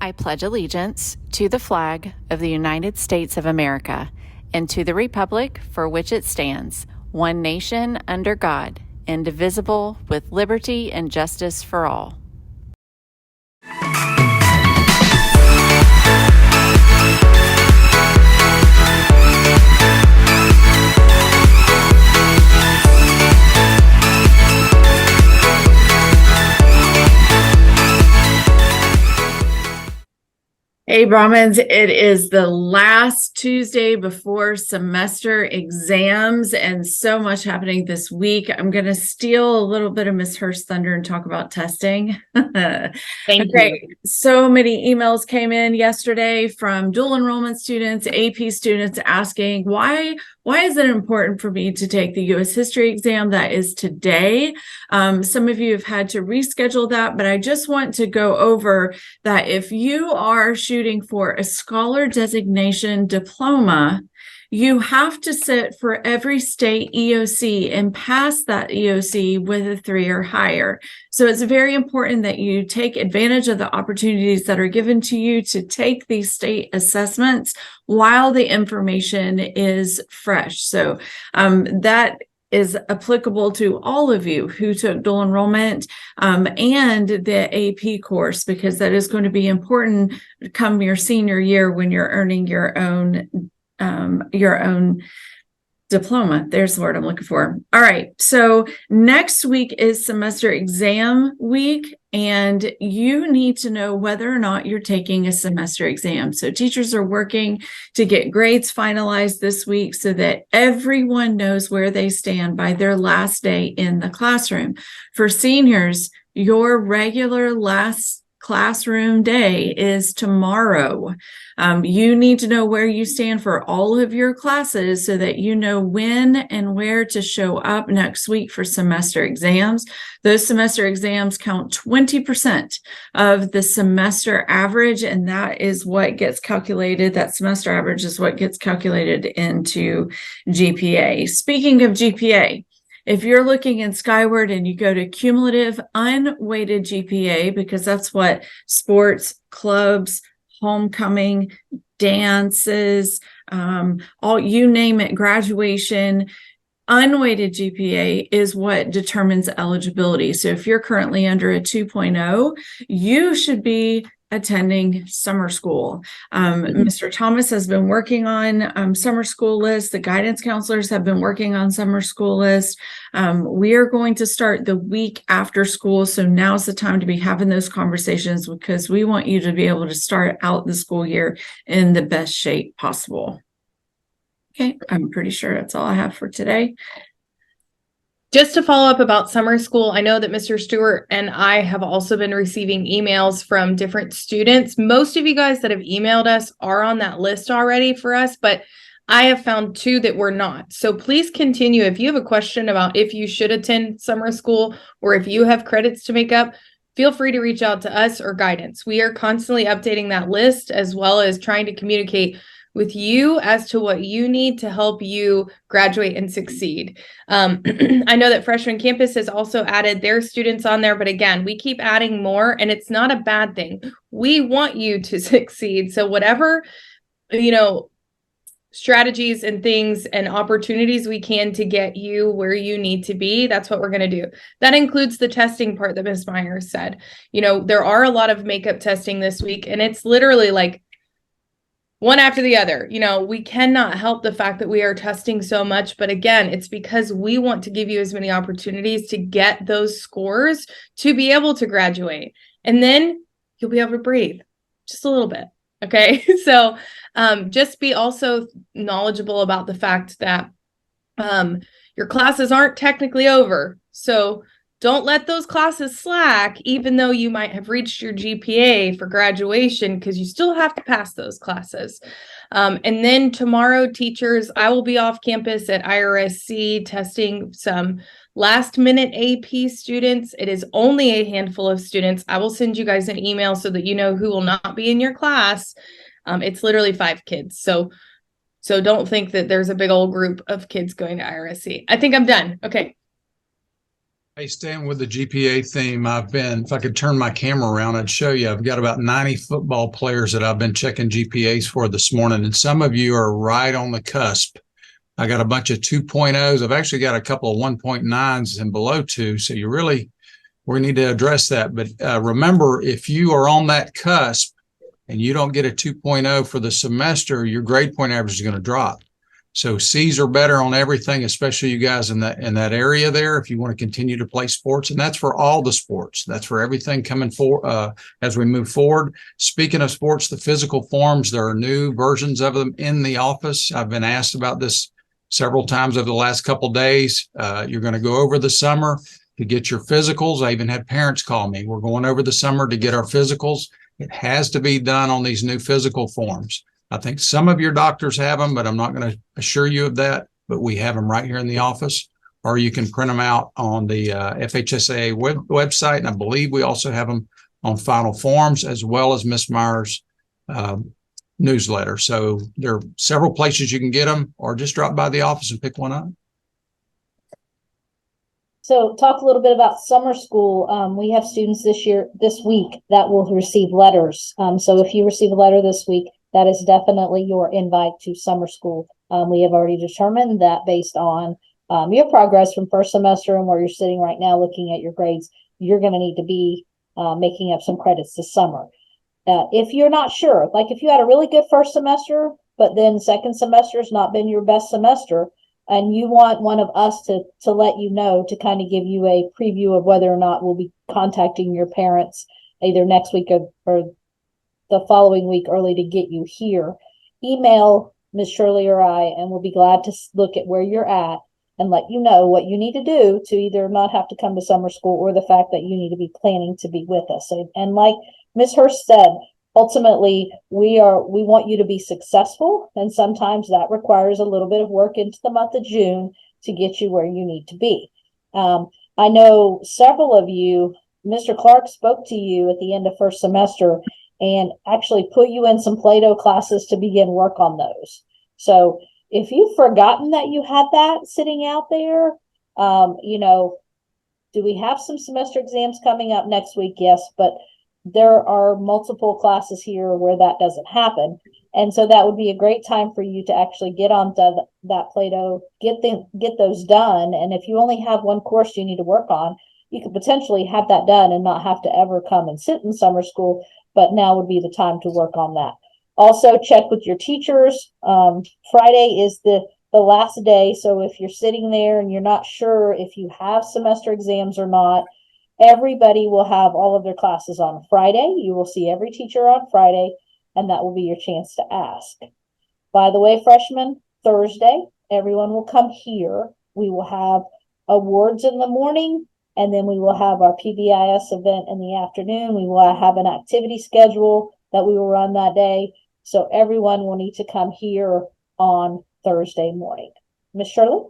I pledge allegiance to the flag of the United States of America and to the republic for which it stands, one nation under God, indivisible, with liberty and justice for all. Hey, Brahmins, it is the last Tuesday before semester exams and so much happening this week. I'm going to steal a little bit of Miss Hurst's thunder and talk about testing. Thank you. So many emails came in yesterday from dual enrollment students, AP students asking, why is it important for me to take the U.S. history exam that is today? Some of you have had to reschedule that, but I just want to go over that if you are shooting for a scholar designation diploma, you have to sit for every state EOC and pass that EOC with a 3 or higher. So it's very important that you take advantage of the opportunities that are given to you to take these state assessments while the information is fresh. So that is applicable to all of you who took dual enrollment and the AP course, because that is going to be important come your senior year when you're earning your own diploma. There's the word I'm looking for. All right. So next week is semester exam week, and you need to know whether or not you're taking a semester exam. So teachers are working to get grades finalized this week so that everyone knows where they stand by their last day in the classroom. For seniors, your regular last classroom day is tomorrow. You need to know where you stand for all of your classes so that you know when and where to show up next week for semester exams. Those semester exams count 20% of the semester average, and that is what gets calculated. That semester average is what gets calculated into GPA. Speaking of GPA, if you're looking in Skyward and you go to cumulative unweighted GPA, because that's what sports, clubs, homecoming, dances, all you name it, graduation, unweighted GPA is what determines eligibility. So if you're currently under a 2.0, you should be attending summer school. Mr. Thomas has been working on summer school lists. The guidance counselors have been working on summer school lists. We are going to start the week after school. So now's the time to be having those conversations, because we want you to be able to start out the school year in the best shape possible. Okay, I'm pretty sure that's all I have for today. Just to follow up about summer school, I know that Mr. Stewart and I have also been receiving emails from different students. Most of you guys that have emailed us are on that list already for us, but I have found 2 that were not. So please continue. If you have a question about if you should attend summer school or if you have credits to make up, feel free to reach out to us or guidance. We are constantly updating that list, as well as trying to communicate with you as to what you need to help you graduate and succeed. I know that Freshman Campus has also added their students on there, but again, we keep adding more, and it's not a bad thing. We want you to succeed. So whatever, strategies and things and opportunities we can to get you where you need to be, that's what we're going to do. That includes the testing part that Ms. Myers said. There are a lot of makeup testing this week, and it's literally like one after the other. We cannot help the fact that we are testing so much, but again, it's because we want to give you as many opportunities to get those scores to be able to graduate. And then you'll be able to breathe just a little bit. Okay. So just be also knowledgeable about the fact that your classes aren't technically over. So don't let those classes slack, even though you might have reached your GPA for graduation, because you still have to pass those classes. And then tomorrow, teachers, I will be off campus at IRSC testing some last minute AP students. It is only a handful of students. I will send you guys an email so that you know who will not be in your class. It's literally 5 kids. So don't think that there's a big old group of kids going to IRSC. I think I'm done. Okay. Hey, staying with the GPA theme, if I could turn my camera around, I'd show you. I've got about 90 football players that I've been checking GPAs for this morning, and some of you are right on the cusp. I got a bunch of 2.0s. I've actually got a couple of 1.9s and below two. So we need to address that. But remember, if you are on that cusp and you don't get a 2.0 for the semester, your grade point average is going to drop. So C's are better on everything, especially you guys in that area there. If you want to continue to play sports, and that's for all the sports, that's for everything coming for as we move forward. Speaking of sports, the physical forms, there are new versions of them in the office. I've been asked about this several times over the last couple of days. You're going to go over the summer to get your physicals. I even had parents call me. We're going over the summer to get our physicals. It has to be done on these new physical forms. I think some of your doctors have them, but I'm not going to assure you of that. But we have them right here in the office, or you can print them out on the FHSAA website. And I believe we also have them on final forms, as well as Miss Meyer's newsletter. So there are several places you can get them, or just drop by the office and pick one up. So talk a little bit about summer school. We have students this week that will receive letters. So if you receive a letter this week, that is definitely your invite to summer school. We have already determined that based on your progress from first semester and where you're sitting right now, looking at your grades, you're going to need to be making up some credits this summer. If you're not sure, like if you had a really good first semester, but then second semester has not been your best semester, and you want one of us to let you know, to kind of give you a preview of whether or not we'll be contacting your parents either next week or the following week early to get you here, email Ms. Shirley or I, and we'll be glad to look at where you're at and let you know what you need to do to either not have to come to summer school, or the fact that you need to be planning to be with us. And like Ms. Hurst said, ultimately we want you to be successful, and sometimes that requires a little bit of work into the month of June to get you where you need to be. I know several of you, Mr. Clark spoke to you at the end of first semester and actually put you in some Play-Doh classes to begin work on those. So if you've forgotten that you had that sitting out there, do we have some semester exams coming up next week? Yes, but there are multiple classes here where that doesn't happen. And so that would be a great time for you to actually get onto that Play-Doh, get those done. And if you only have one course you need to work on, you could potentially have that done and not have to ever come and sit in summer school. But now would be the time to work on that. Also, check with your teachers. Friday is the last day. So if you're sitting there and you're not sure if you have semester exams or not, everybody will have all of their classes on Friday. You will see every teacher on Friday, and that will be your chance to ask. By the way, freshmen, Thursday, everyone will come here. We will have awards in the morning, and then we will have our PBIS event in the afternoon. We will have an activity schedule that we will run that day. So everyone will need to come here on Thursday morning. Ms. Shirley?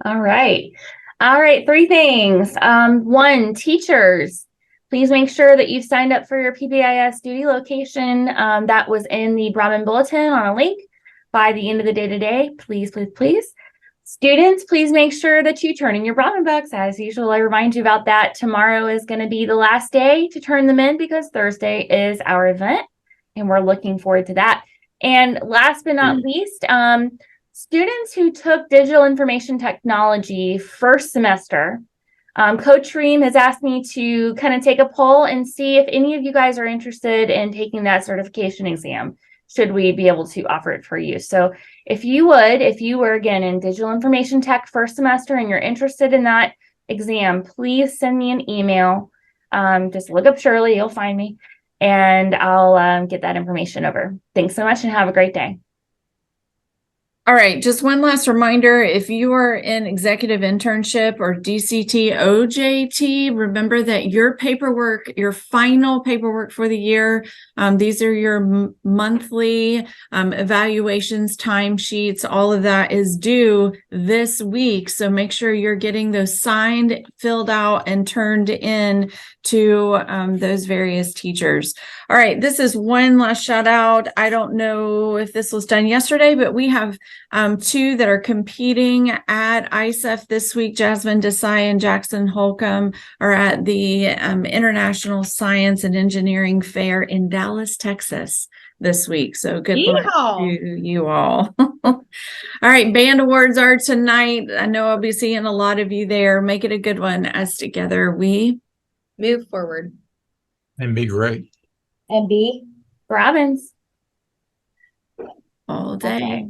All right. 3 things. One, teachers, please make sure that you've signed up for your PBIS duty location. That was in the Brahmin Bulletin on a link by the end of the day today. Please, please, please. Students, please make sure that you turn in your Brahmin books. As usual, I remind you about that. Tomorrow is going to be the last day to turn them in because Thursday is our event, and we're looking forward to that. And last but not least, students who took digital information technology first semester, Coach Ream has asked me to kind of take a poll and see if any of you guys are interested in taking that certification exam. Should we be able to offer it for you? So if you were again in digital information tech first semester and you're interested in that exam, please send me an email. Just look up Shirley, you'll find me, and I'll get that information over. Thanks so much and have a great day. All right, just one last reminder, if you are in executive internship or DCT, OJT, remember that your paperwork, your final paperwork for the year, these are your monthly evaluations, timesheets, all of that is due this week. So make sure you're getting those signed, filled out, and turned in to those various teachers. All right, this is one last shout out. I don't know if this was done yesterday, but we have Two that are competing at ISEF this week, Jasmine Desai and Jackson Holcomb, are at the International Science and Engineering Fair in Dallas, Texas this week. So good luck Yeehaw. to you all. All right, band awards are tonight. I know I'll be seeing a lot of you there. Make it a good one, as together we Move forward. And be great. And B. Robbins. all day. Okay.